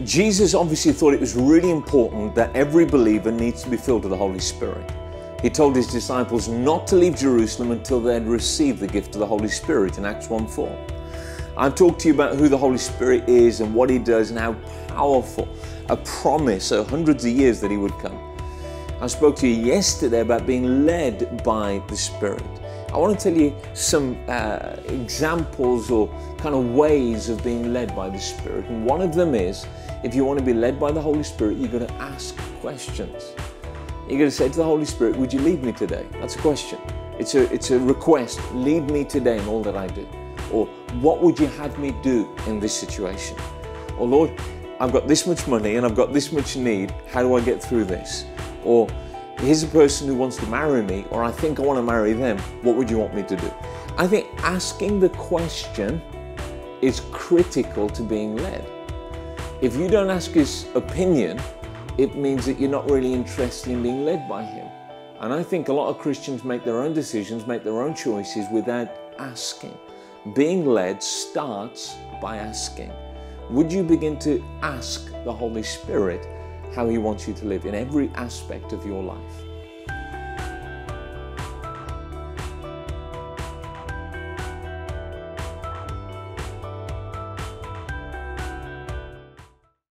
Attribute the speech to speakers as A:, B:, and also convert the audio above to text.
A: Jesus obviously thought it was really important that every believer needs to be filled with the Holy Spirit. He told his disciples not to leave Jerusalem until they had received the gift of the Holy Spirit in Acts 1:4. I've talked to you about who the Holy Spirit is and what He does and how powerful a promise of hundreds of years that He would come. I spoke to you yesterday about being led by the Spirit. I want to tell you some examples or kind of ways of being led by the Spirit. And one of them is, if you want to be led by the Holy Spirit, you're going to ask questions. You're going to say to the Holy Spirit, would you lead me today? That's a question. It's a request. Lead me today in all that I do. Or what would you have me do in this situation? Or Lord, I've got this much money and I've got this much need. How do I get through this? Or here's a person who wants to marry me, or I think I want to marry them. What would you want me to do? I think asking the question is critical to being led. If you don't ask His opinion, it means that you're not really interested in being led by Him. And I think a lot of Christians make their own decisions, make their own choices without asking. Being led starts by asking. Would you begin to ask the Holy Spirit how He wants you to live in every aspect of your life?